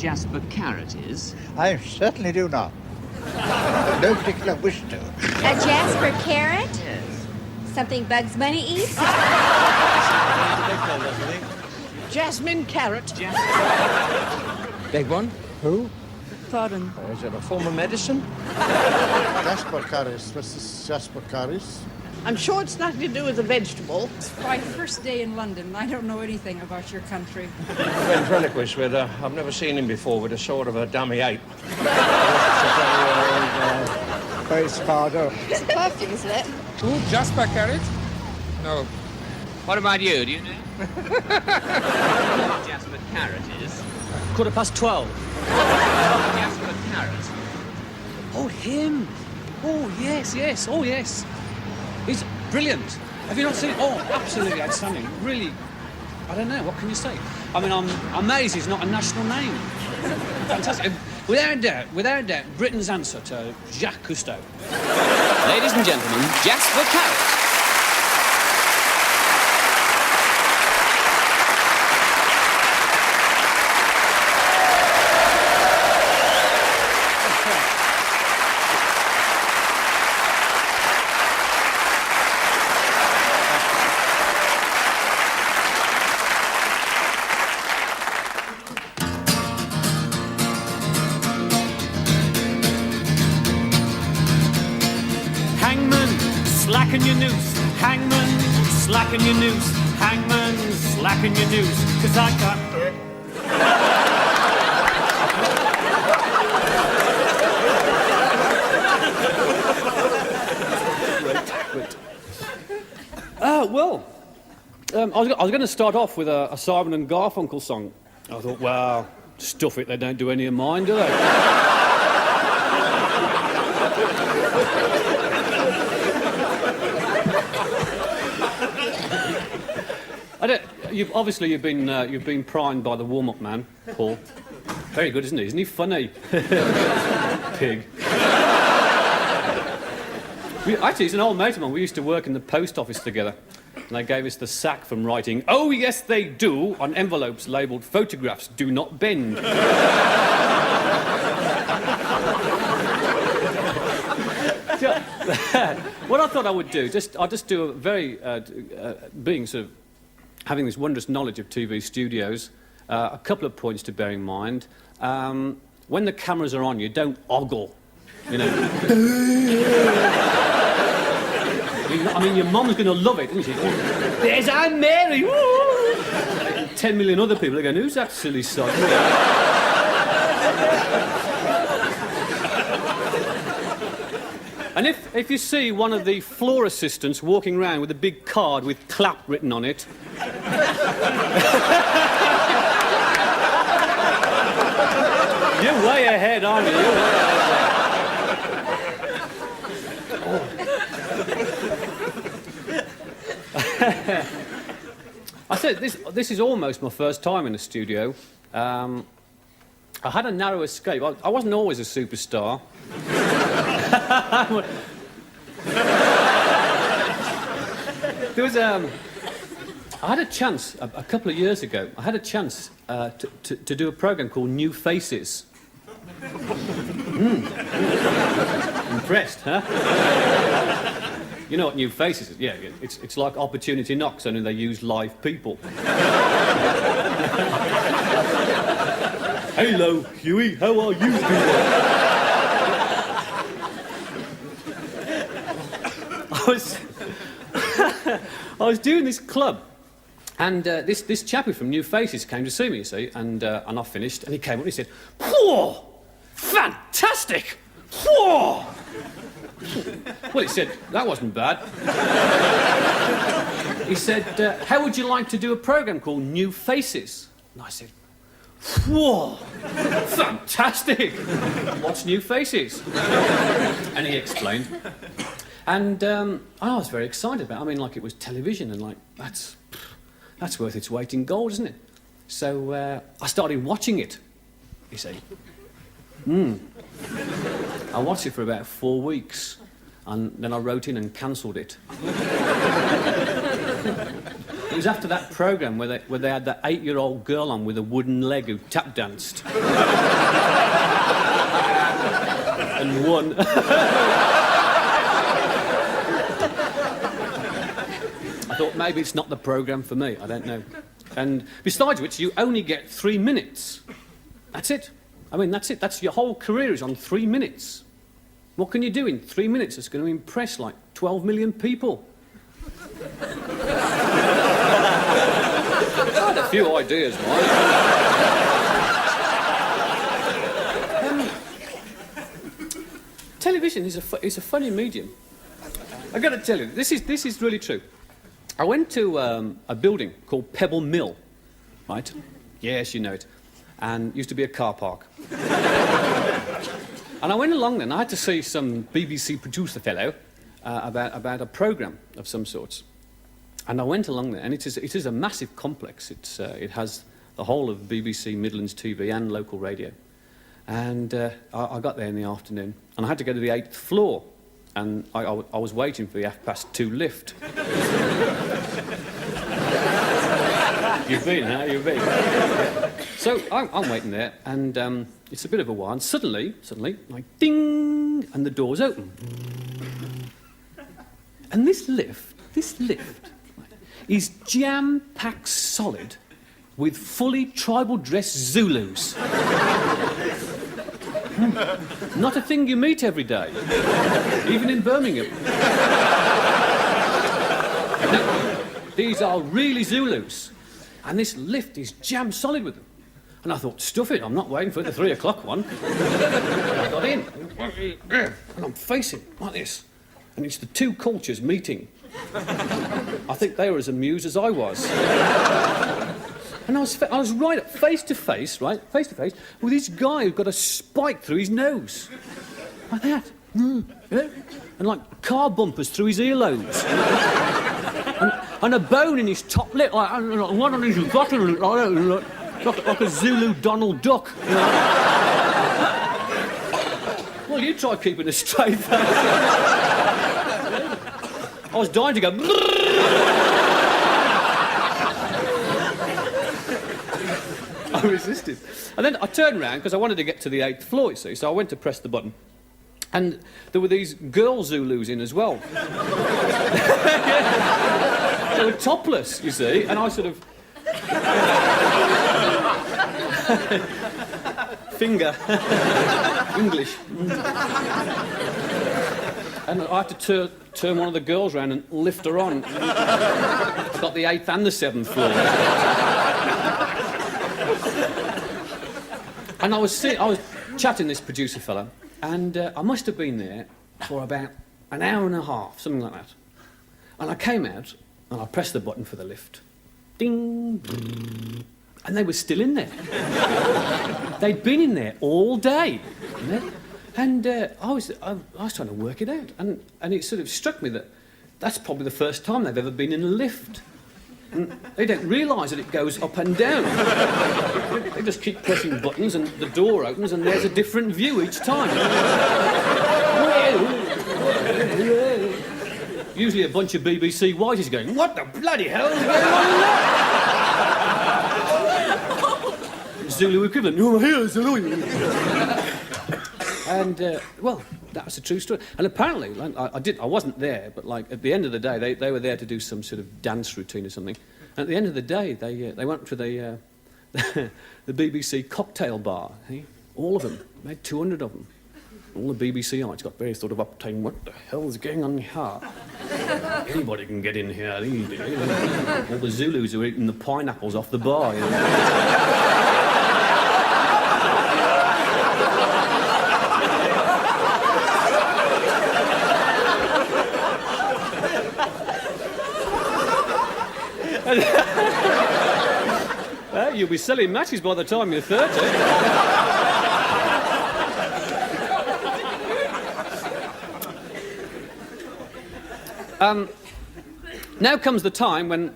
Jasper Carrott is? I certainly do not. No particular wish to. A Jasper Carrott? Yes. Something Bugs Bunny eats? Jasmine Carrott. Beg one? Who? Pardon? Is it a form of medicine? Jasper Carrott. What's this Jasper Carrott? I'm sure it's nothing to do with the vegetable. It's my first day in London. I don't know anything about your country. Ventriloquist with I've never seen him before with a sort of a dummy ape. Face powder. It's a perfume, isn't it? Who? Jasper Carrott? No. What about you? Do you know? Jasper Carrott is? 12:15. Jasper Carrott. Oh, him. Oh, yes. Oh, yes. He's brilliant. Have you not seen it? Oh, absolutely outstanding. Really, I don't know. What can you say? I mean, I'm amazed he's not a national name. Fantastic. Without doubt, Britain's answer to Jacques Cousteau. Ladies and gentlemen, Jasper Carrott. Slacken your noose, hangman, slacken your noose, hangman, slacken your noose, 'cause I can't... I was going to start off with a Simon and Garfunkel song. I thought, well, stuff it, they don't do any of mine, do they? You've been primed by the warm-up man, Paul. Very good, isn't he? Isn't he funny? Pig. Actually, he's an old mate of mine. We used to work in the post office together, and they gave us the sack from writing, "Oh, yes, they do," on envelopes labelled "Photographs do not bend." What I thought I would do, I'll just do a very, being sort of having this wondrous knowledge of TV studios, a couple of points to bear in mind. When the cameras are on, you don't ogle, you know. I mean, your mum's going to love it, isn't she? There's Aunt Mary! Woo! 10 million other people are going, who's that silly sod? And if you see one of the floor assistants walking around with a big card with "clap" written on it, you're way ahead, aren't you? You're way ahead. I said this is almost my first time in a studio. I had a narrow escape. I wasn't always a superstar. There was I had a chance a couple of years ago. I had a chance to do a program called New Faces. Impressed, huh? You know what New Faces is? Yeah, it's like Opportunity Knocks, only they use live people. Hello, Huey. How are you doing? I was doing this club, and this chappie from New Faces came to see me, you see, and I finished, and he came up and he said, "Whoa, fantastic! Whoa!" Well, he said, that wasn't bad. He said, how would you like to do a programme called New Faces? And I said, whoa, fantastic! What's New Faces? And he explained. And I was very excited about it. I mean, like, it was television, and, like, that's worth its weight in gold, isn't it? So I started watching it, you see. I watched it for about 4 weeks, and then I wrote in and cancelled it. It was after that programme where they had that 8-year-old girl on with a wooden leg who tap danced. and won. I thought maybe it's not the programme for me, I don't know. And besides which, you only get 3 minutes. That's it. I mean, that's it. That's your whole career is on 3 minutes. What can you do in 3 minutes that's going to impress like 12 million people? I had a few ideas, Mike. Television is a funny medium. I've got to tell you, this is really true. I went to a building called Pebble Mill, right? Yes, you know it. And used to be a car park. And I went along there and I had to see some BBC producer fellow about a programme of some sorts. And I went along there, and it is a massive complex. It has the whole of BBC Midlands TV and local radio. And I got there in the afternoon, and I had to go to the 8th floor, and I was waiting for the 2:30 lift. You've been, huh? You've been. So I'm waiting there, and it's a bit of a while, and suddenly, like, ding, and the doors open. And this lift is jam-packed solid with fully tribal-dressed Zulus. Not a thing you meet every day, even in Birmingham. No, these are really Zulus, and this lift is jam-solid with them. And I thought, stuff it, I'm not waiting for the 3 o'clock one. I got in, and I'm facing like this, and it's the two cultures meeting. I think they were as amused as I was. And I was right up face to face, with this guy who got a spike through his nose. Like that. And like car bumpers through his earlobes. and a bone in his top lip, like one on his bottom lip, like a Zulu Donald Duck. You know? Well, you try keeping a straight face. I was dying to go. I resisted. And then I turned round because I wanted to get to the 8th floor, you see, so I went to press the button. And there were these girl Zulus in as well. They were topless, you see, and I sort of... Finger. English. And I had to turn one of the girls round and lift her on. I got the 8th and the 7th floor. And I was chatting to this producer fella, and I must have been there for about an hour and a half, something like that. And I came out, and I pressed the button for the lift. Ding! And they were still in there. They'd been in there all day. You know? And I was trying to work it out, and it sort of struck me that that's probably the first time they've ever been in a lift. And they don't realise that it goes up and down. They just keep pressing buttons, and the door opens, and there's a different view each time. Usually a bunch of BBC whiteys going, "What the bloody hell is going on in there?" Zulu equivalent. "Oh, here, Zulu." And, well, that was a true story. And apparently, like, I wasn't there, but, like, at the end of the day, they were there to do some sort of dance routine or something. And at the end of the day, they went to the BBC cocktail bar, eh? All of them. Made 200 of them. All the BBC-ites got very sort of uptight. What the hell's going on here? Anybody can get in here these days. All the Zulus are eating the pineapples off the bar, you know. You'll be selling matches by the time you're 30. Now comes the time when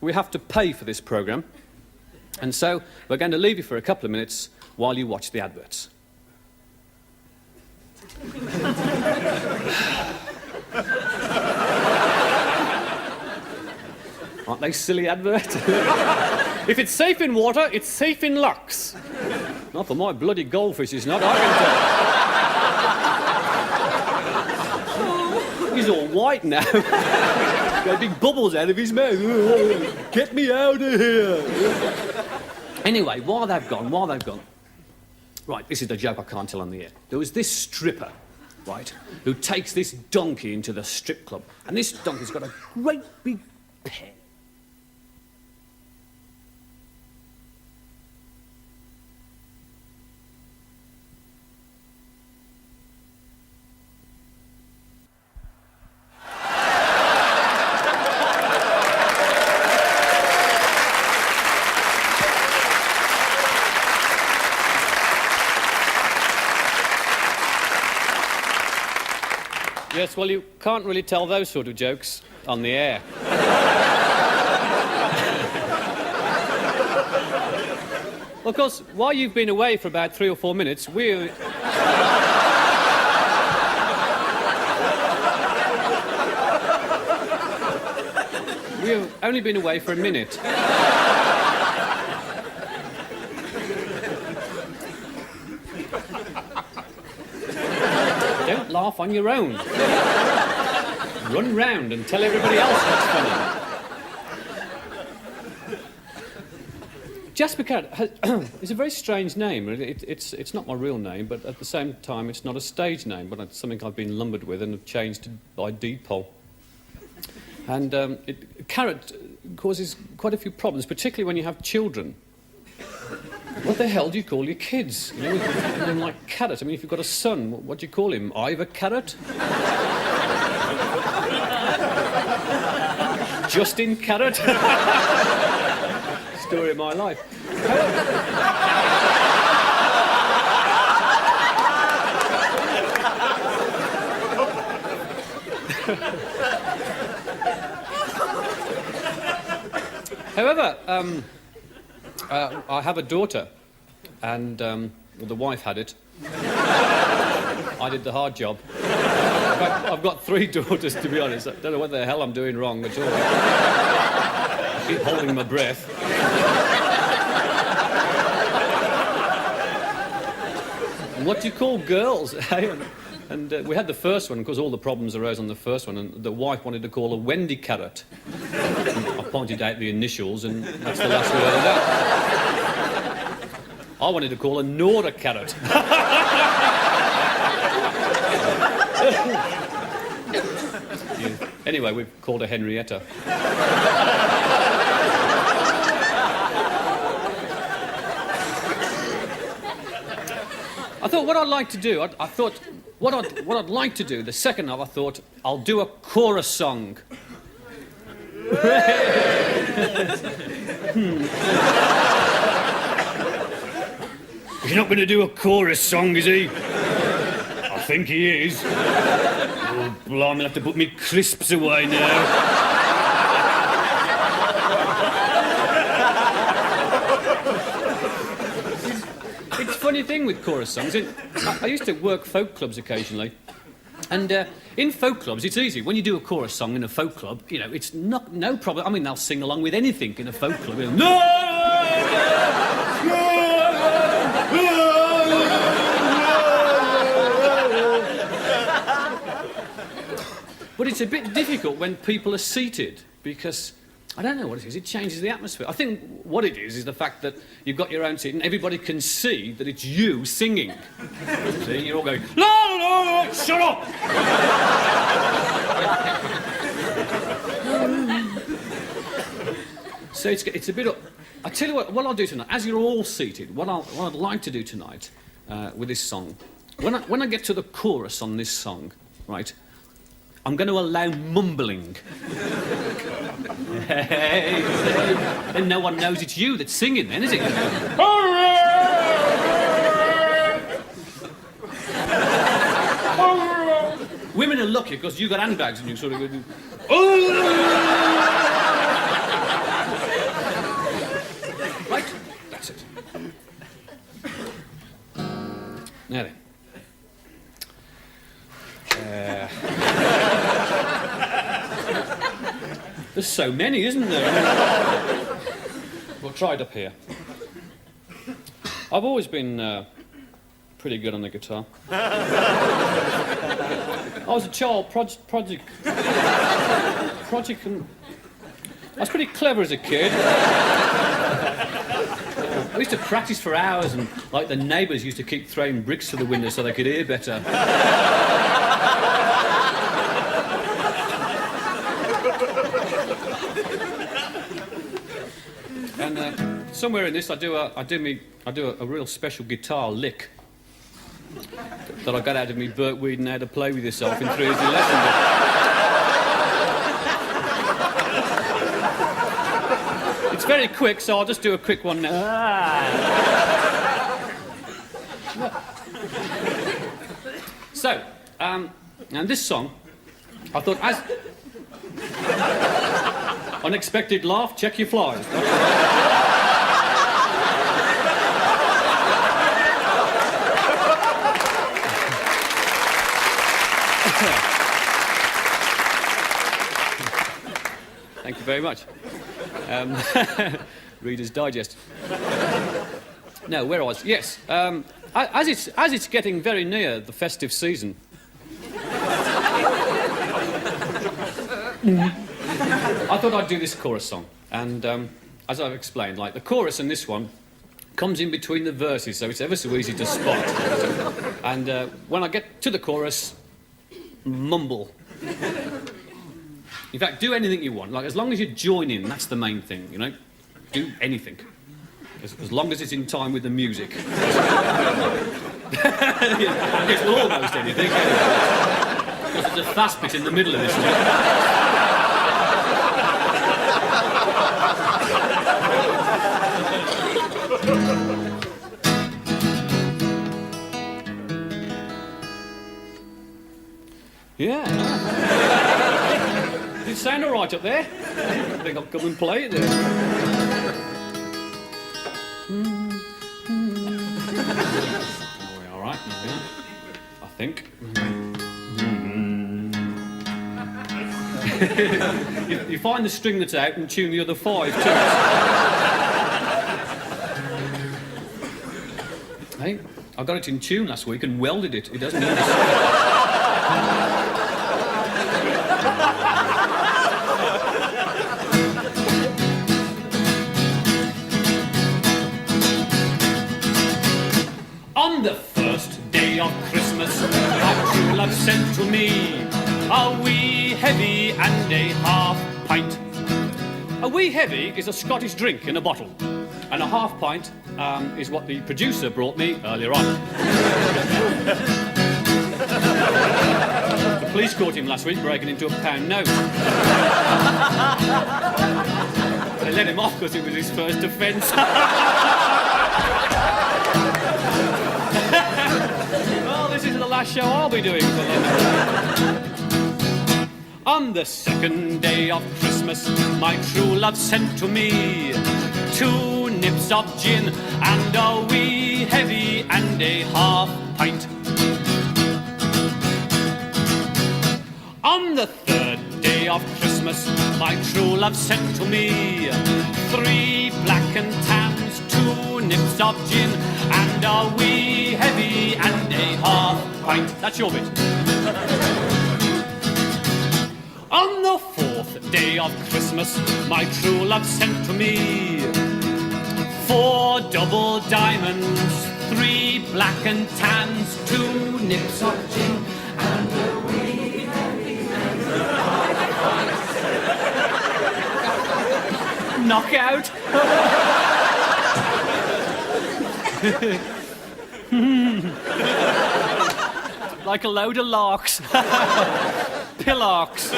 we have to pay for this programme. And so we're going to leave you for a couple of minutes while you watch the adverts. Aren't they silly adverts? If it's safe in water, it's safe in Lux. Not for my bloody goldfish, it's not, I can tell. He's all white now. Got big bubbles out of his mouth. Get me out of here. Anyway, while they've gone. Right, this is the joke I can't tell on the air. There was this stripper, right, who takes this donkey into the strip club. And this donkey's got a great big pen. Yes, well, you can't really tell those sort of jokes on the air. Well, of course, while you've been away for about 3 or 4 minutes, we've only been away for a minute. Don't laugh on your own. Run round and tell everybody else what's funny. Jasper Carrott is a very strange name. It's not my real name, but at the same time, it's not a stage name, but it's something I've been lumbered with and have changed by Depol. And Carrot causes quite a few problems, particularly when you have children. What the hell do you call your kids? You know, them like Carrot. I mean, if you've got a son, what do you call him? Ivor Carrot? Justin Carrot? Story of my life. However, I have a daughter, and the wife had it. I did the hard job. In fact, I've got 3 daughters, to be honest. I don't know what the hell I'm doing wrong at all. I keep holding my breath. And what do you call girls? And we had the first one, because all the problems arose on the first one, and the wife wanted to call her Wendy Carrot. I pointed out the initials, and that's the last we heard of that. I wanted to call her Nora Carrot. Yeah. Anyway, we've called her Henrietta. I thought what I'd like to do, what I'd like to do, the second half, I thought, I'll do a chorus song. He's not going to do a chorus song, is he? I think he is. Oh, blimey, I'll have to put me crisps away now. It's a funny thing with chorus songs. I used to work folk clubs occasionally. And in folk clubs, it's easy. When you do a chorus song in a folk club, you know, it's no problem. I mean, they'll sing along with anything in a folk club. No! But it's a bit difficult when people are seated, because I don't know what it is. It changes the atmosphere. I think what it is the fact that you've got your own seat and everybody can see that it's you singing. See, you're all going, no, no, no, shut up! So it's a bit of... I tell you what I'll do tonight. As you're all seated, what I'd like to do tonight with this song, when I get to the chorus on this song, right, I'm going to allow mumbling. Hey, then no one knows it's you that's singing then, is it? Women are lucky because you've got handbags and you sort of go... Right, that's it. Now then. There's so many, isn't there? We'll try it up here. I've always been pretty good on the guitar. I was a child project. And I was pretty clever as a kid. I used to practice for hours, and like the neighbours used to keep throwing bricks to the window so they could hear better. And somewhere in this, I do a real special guitar lick that I got out of me Burt Weedon How to Play With Yourself in 3 years in lesson book. It's very quick, so I'll just do a quick one now. So, and this song, I thought, as unexpected laugh, check your flies. Thank you very much. Reader's Digest. No, where I was? Yes. As it's getting very near the festive season. I thought I'd do this chorus song, and as I've explained, like the chorus in this one comes in between the verses, so it's ever so easy to spot. And when I get to the chorus, mumble. In fact, do anything you want. Like, as long as you join in, that's the main thing, you know? Do anything. As long as it's in time with the music. Yes, well, almost anything. Because there's a fast bit in the middle of this. Yeah. Did it sound all right up there? I think I'll come and play it there. Oh, all right, yeah. I think. You find the string that's out and tune the other 5 too. Hey, I got it in tune last week and welded it. It doesn't need On the first day of Christmas, my true love sent to me a wee heavy and a half pint. A wee heavy is a Scottish drink in a bottle, and a half pint is what the producer brought me earlier on. The police caught him last week breaking into a £1 note. They let him off because it was his first offence. Well, this isn't the last show I'll be doing for London. On the second day of Christmas, my true love sent to me 2 nips of gin and a wee heavy and a half pint. On the third day of Christmas, my true love sent to me 3 black and tans, 2 nips of gin and a wee heavy and a half pint. That's your bit. On the 4th day of Christmas, my true love sent to me 4 double diamonds, 3 black and tans, 2 nips of gin and a wee heavy and a half pint. Knockout. Like a load of larks. Pillarks.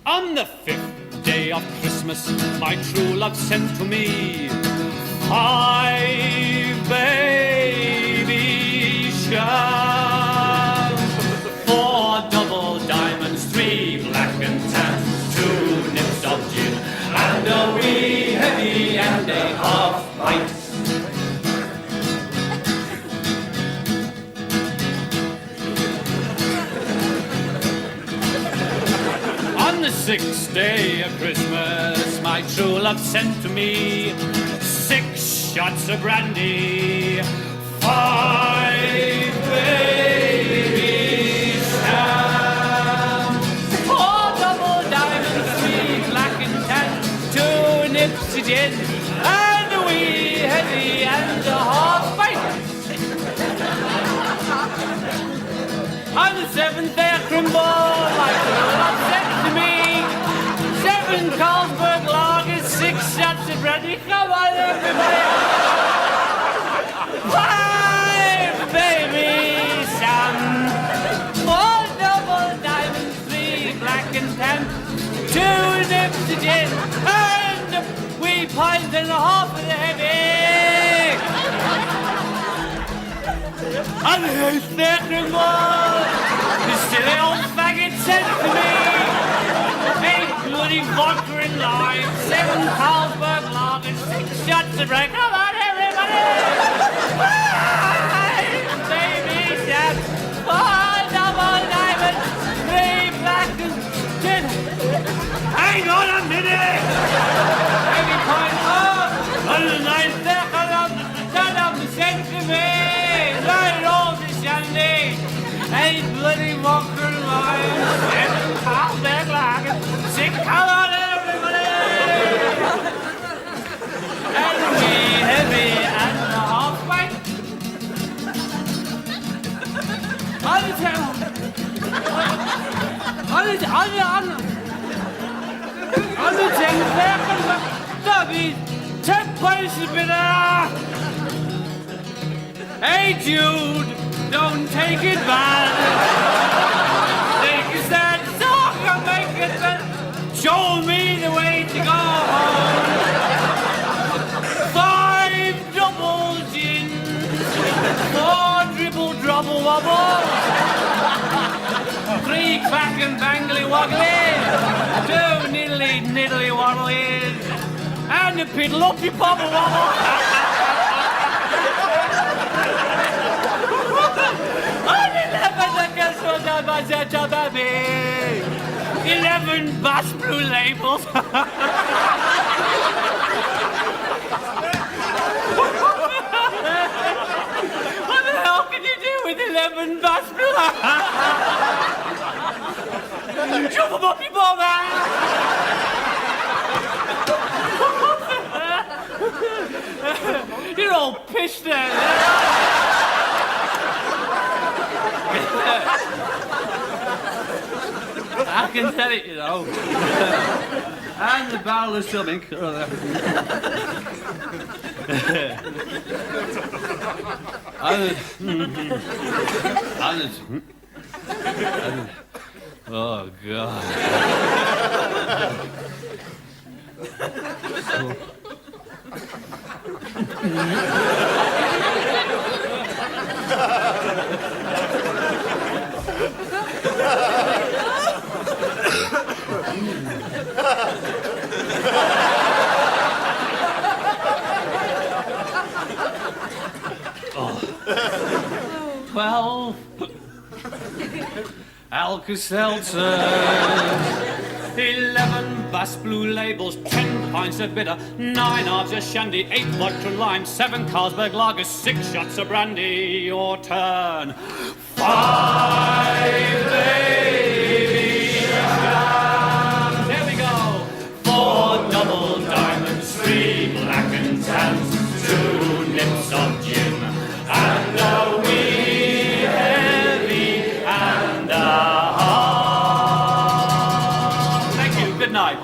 On the 5th day of Christmas, my true love sent to me 5 baby sharks, 4 double diamonds, 3 black and tan, 2 nips of gin, and a wee heavy and a half pint. On the 6th day of Christmas, my my true love sent to me 6 shots of brandy, 5 baby shams, 4 double diamonds, 3 black and tan, 2 nips of gin, and a wee heavy and a half pint. On the 7th day of Crimble, my true love sent to me 7 Carlsberg lagers, 6 shots of brandy. Come on, everybody! 5 baby shams, 4 double diamonds, 3 black and tan, 2 nips of gin, and a wee pint and a half of the heavy. On the 8th day of Crimble, the silly old faggot sent to me 8 bloody vodka and lime, 7 Carlsberg lagers, 6 shots of brandy. Come on, everybody! 5 baby shams, 4 double diamonds, 3 black and gin. Hang on a minute! Every point on the 9th day of the sent to me 9 rolls of shandy, 8 bloody vodka and lime, 7 Carlsberg lagers, 6. Come on, everybody! And a wee heavy and a half pint. On the 10th there'll be 10 pints of bitter. Hey Jude, don't take it bad. Take a sad talk and make it better. Show me the way to go home. 5 double gins, 4 dribble drobble wobbles, 3 crack and bangly wogglies, 2 niddly niddly waddlies, and a piddle uppy pobble wobble. On 11 bus blue labels. What the hell can you do with 11 bus blue? Shove them up your bum, You're all pissed there. I can tell it, you know. And the barrel of stomach. Oh, God. Well, Alka-Seltzer, 11 Bass Blue labels, 10 pints of bitter, 9 halves of shandy, 8 vodka and lime, 7 Carlsberg lagers, 6 shots of brandy. Your turn. 5 baby shams. Here we go. 4 double diamonds, 3 black and tans, 2 nips of gin, and a wee heavy and a half. Thank you. Good night.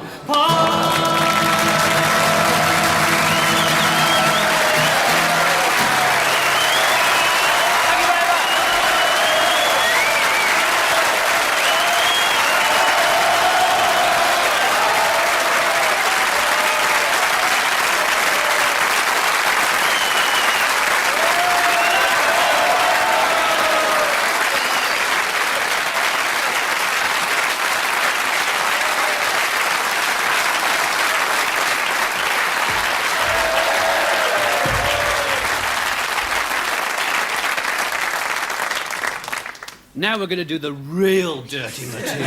Now we're going to do the real dirty material.